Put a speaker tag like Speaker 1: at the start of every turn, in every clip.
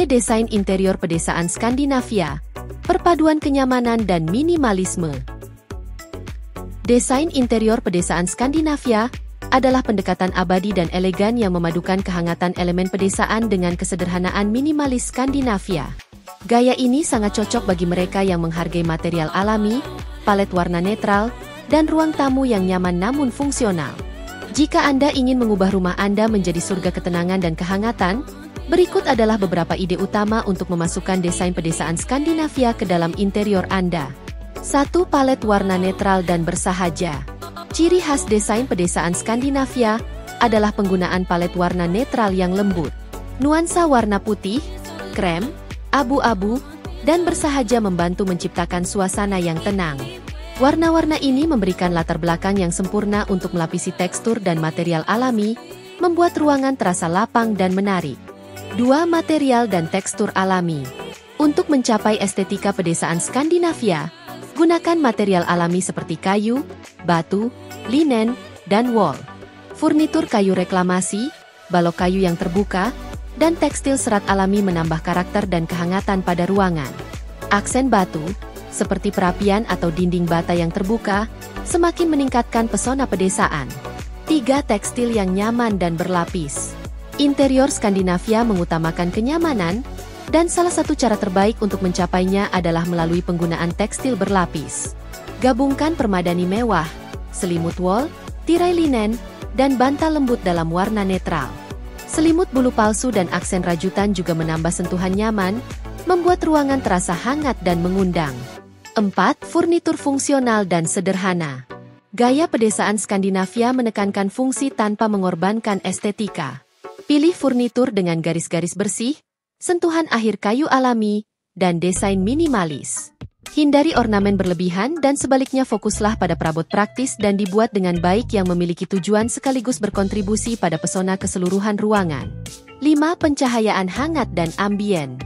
Speaker 1: desain interior pedesaan Skandinavia, perpaduan kenyamanan dan minimalisme. Desain interior pedesaan Skandinavia adalah pendekatan abadi dan elegan yang memadukan kehangatan elemen pedesaan dengan kesederhanaan minimalis Skandinavia. Gaya ini sangat cocok bagi mereka yang menghargai material alami, palet warna netral, dan ruang tamu yang nyaman namun fungsional. Jika Anda ingin mengubah rumah Anda menjadi surga ketenangan dan kehangatan, berikut adalah beberapa ide utama untuk memasukkan desain pedesaan Skandinavia ke dalam interior Anda. 1. Palet warna netral dan bersahaja. Ciri khas desain pedesaan Skandinavia adalah penggunaan palet warna netral yang lembut. Nuansa warna putih, krem, abu-abu, dan bersahaja membantu menciptakan suasana yang tenang. Warna-warna ini memberikan latar belakang yang sempurna untuk melapisi tekstur dan material alami, membuat ruangan terasa lapang dan menarik. 2. Material dan tekstur alami. Untuk mencapai estetika pedesaan Skandinavia, gunakan material alami seperti kayu, batu, linen, dan wol. Furnitur kayu reklamasi, balok kayu yang terbuka, dan tekstil serat alami menambah karakter dan kehangatan pada ruangan. Aksen batu, seperti perapian atau dinding bata yang terbuka, semakin meningkatkan pesona pedesaan. 3. Tekstil yang nyaman dan berlapis. Interior Skandinavia mengutamakan kenyamanan, dan salah satu cara terbaik untuk mencapainya adalah melalui penggunaan tekstil berlapis. Gabungkan permadani mewah, selimut wol, tirai linen, dan bantal lembut dalam warna netral. Selimut bulu palsu dan aksen rajutan juga menambah sentuhan nyaman, membuat ruangan terasa hangat dan mengundang. 4. Furnitur fungsional dan sederhana. Gaya pedesaan Skandinavia menekankan fungsi tanpa mengorbankan estetika. Pilih furnitur dengan garis-garis bersih, sentuhan akhir kayu alami, dan desain minimalis. Hindari ornamen berlebihan dan sebaliknya fokuslah pada perabot praktis dan dibuat dengan baik yang memiliki tujuan sekaligus berkontribusi pada pesona keseluruhan ruangan. 5. Pencahayaan hangat dan ambien.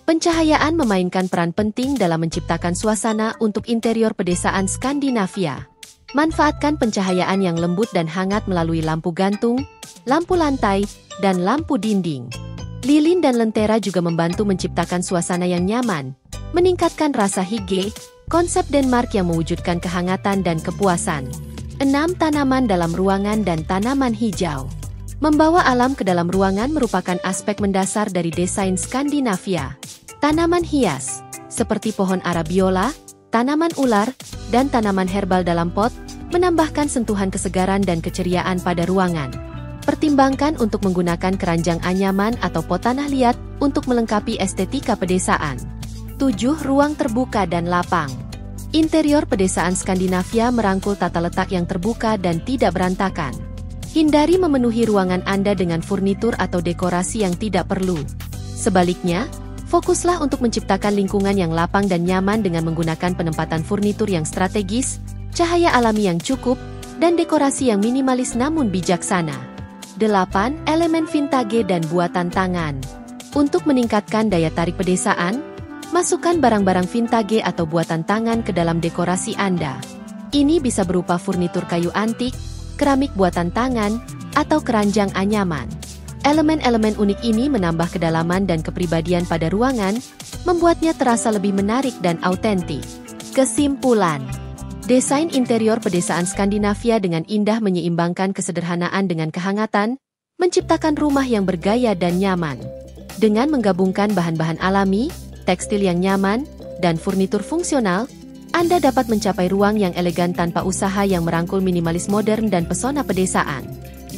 Speaker 1: Pencahayaan memainkan peran penting dalam menciptakan suasana untuk interior pedesaan Skandinavia. Manfaatkan pencahayaan yang lembut dan hangat melalui lampu gantung, lampu lantai, dan lampu dinding. Lilin dan lentera juga membantu menciptakan suasana yang nyaman, meningkatkan rasa hygge, konsep Denmark yang mewujudkan kehangatan dan kepuasan. 6. Tanaman dalam ruangan dan tanaman hijau. Membawa alam ke dalam ruangan merupakan aspek mendasar dari desain Skandinavia. Tanaman hias, seperti pohon arabiola, tanaman ular, dan tanaman herbal dalam pot, menambahkan sentuhan kesegaran dan keceriaan pada ruangan. Pertimbangkan untuk menggunakan keranjang anyaman atau pot tanah liat untuk melengkapi estetika pedesaan. 7. Ruang terbuka dan lapang. Interior pedesaan Skandinavia merangkul tata letak yang terbuka dan tidak berantakan. Hindari memenuhi ruangan Anda dengan furnitur atau dekorasi yang tidak perlu. Sebaliknya, fokuslah untuk menciptakan lingkungan yang lapang dan nyaman dengan menggunakan penempatan furnitur yang strategis, cahaya alami yang cukup, dan dekorasi yang minimalis namun bijaksana. 8. Elemen vintage dan buatan tangan. Untuk meningkatkan daya tarik pedesaan, masukkan barang-barang vintage atau buatan tangan ke dalam dekorasi Anda. Ini bisa berupa furnitur kayu antik, keramik buatan tangan, atau keranjang anyaman. Elemen-elemen unik ini menambah kedalaman dan kepribadian pada ruangan, membuatnya terasa lebih menarik dan autentik. Kesimpulan, desain interior pedesaan Skandinavia dengan indah menyeimbangkan kesederhanaan dengan kehangatan, menciptakan rumah yang bergaya dan nyaman. Dengan menggabungkan bahan-bahan alami, tekstil yang nyaman, dan furnitur fungsional, Anda dapat mencapai ruang yang elegan tanpa usaha yang merangkul minimalis modern dan pesona pedesaan.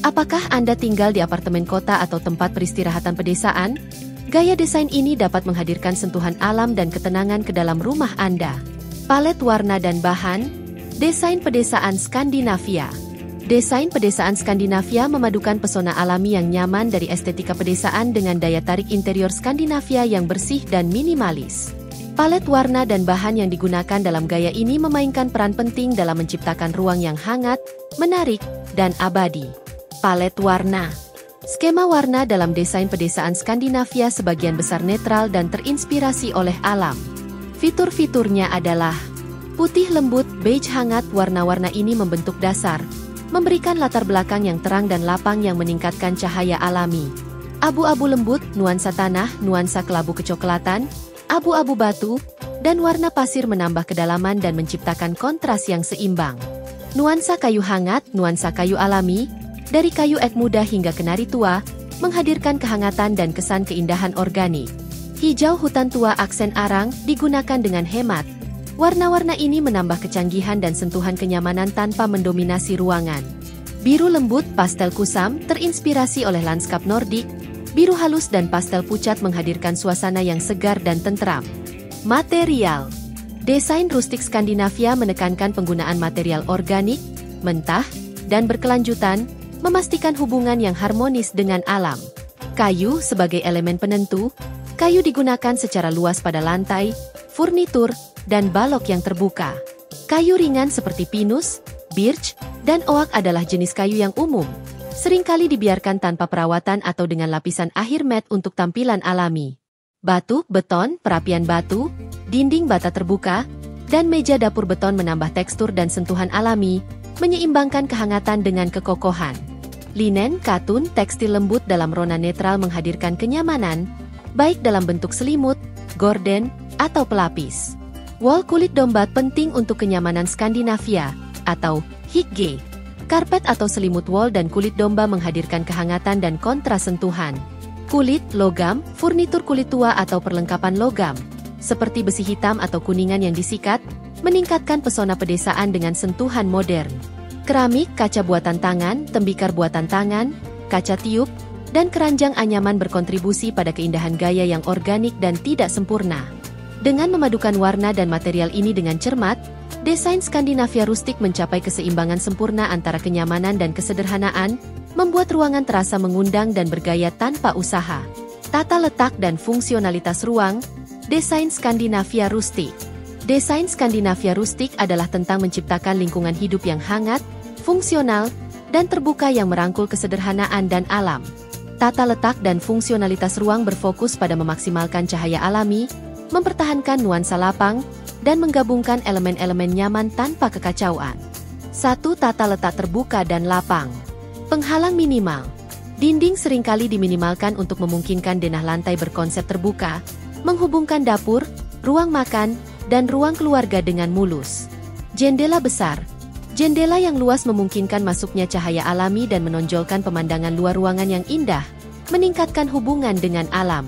Speaker 1: Apakah Anda tinggal di apartemen kota atau tempat peristirahatan pedesaan? Gaya desain ini dapat menghadirkan sentuhan alam dan ketenangan ke dalam rumah Anda. Palet warna dan bahan, desain pedesaan Skandinavia. Desain pedesaan Skandinavia memadukan pesona alami yang nyaman dari estetika pedesaan dengan daya tarik interior Skandinavia yang bersih dan minimalis. Palet warna dan bahan yang digunakan dalam gaya ini memainkan peran penting dalam menciptakan ruang yang hangat, menarik, dan abadi. Palet warna. Skema warna dalam desain pedesaan Skandinavia sebagian besar netral dan terinspirasi oleh alam. Fitur-fiturnya adalah putih lembut, beige hangat. Warna-warna ini membentuk dasar, memberikan latar belakang yang terang dan lapang yang meningkatkan cahaya alami. Abu-abu lembut, nuansa tanah, nuansa kelabu kecoklatan, abu-abu batu, dan warna pasir menambah kedalaman dan menciptakan kontras yang seimbang. Nuansa kayu hangat, nuansa kayu alami, dari kayu ek muda hingga kenari tua, menghadirkan kehangatan dan kesan keindahan organik. Hijau hutan tua aksen arang digunakan dengan hemat. Warna-warna ini menambah kecanggihan dan sentuhan kenyamanan tanpa mendominasi ruangan. Biru lembut, pastel kusam, terinspirasi oleh lanskap Nordik. Biru halus dan pastel pucat menghadirkan suasana yang segar dan tentram. Material. Desain rustik Skandinavia menekankan penggunaan material organik, mentah, dan berkelanjutan, memastikan hubungan yang harmonis dengan alam. Kayu sebagai elemen penentu, kayu digunakan secara luas pada lantai, furnitur, dan balok yang terbuka. Kayu ringan seperti pinus, birch, dan oak adalah jenis kayu yang umum. Seringkali dibiarkan tanpa perawatan atau dengan lapisan akhir matte untuk tampilan alami. Batu, beton, perapian batu, dinding bata terbuka, dan meja dapur beton menambah tekstur dan sentuhan alami, menyeimbangkan kehangatan dengan kekokohan. Linen, katun, tekstil lembut dalam rona netral menghadirkan kenyamanan, baik dalam bentuk selimut, gorden, atau pelapis. Wol kulit domba penting untuk kenyamanan Skandinavia, atau hygge. Karpet atau selimut wol dan kulit domba menghadirkan kehangatan dan kontras sentuhan. Kulit, logam, furnitur kulit tua atau perlengkapan logam, seperti besi hitam atau kuningan yang disikat, meningkatkan pesona pedesaan dengan sentuhan modern. Keramik, kaca buatan tangan, tembikar buatan tangan, kaca tiup, dan keranjang anyaman berkontribusi pada keindahan gaya yang organik dan tidak sempurna. Dengan memadukan warna dan material ini dengan cermat, desain Skandinavia rustik mencapai keseimbangan sempurna antara kenyamanan dan kesederhanaan, membuat ruangan terasa mengundang dan bergaya tanpa usaha. Tata letak dan fungsionalitas ruang, desain Skandinavia rustik. Desain Skandinavia rustik adalah tentang menciptakan lingkungan hidup yang hangat, fungsional, dan terbuka yang merangkul kesederhanaan dan alam. Tata letak dan fungsionalitas ruang berfokus pada memaksimalkan cahaya alami, mempertahankan nuansa lapang, dan menggabungkan elemen-elemen nyaman tanpa kekacauan. 1. Tata letak terbuka dan lapang. Penghalang minimal. Dinding seringkali diminimalkan untuk memungkinkan denah lantai berkonsep terbuka, menghubungkan dapur, ruang makan, dan ruang keluarga dengan mulus. Jendela besar. Jendela yang luas memungkinkan masuknya cahaya alami dan menonjolkan pemandangan luar ruangan yang indah, meningkatkan hubungan dengan alam.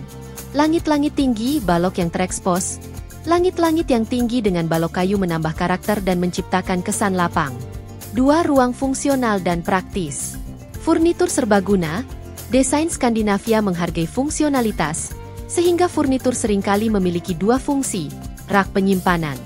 Speaker 1: Langit-langit tinggi, balok yang terekspos. Langit-langit yang tinggi dengan balok kayu menambah karakter dan menciptakan kesan lapang. 2. Ruang fungsional dan praktis. Furnitur serbaguna. Desain Skandinavia menghargai fungsionalitas, sehingga furnitur seringkali memiliki dua fungsi, rak penyimpanan.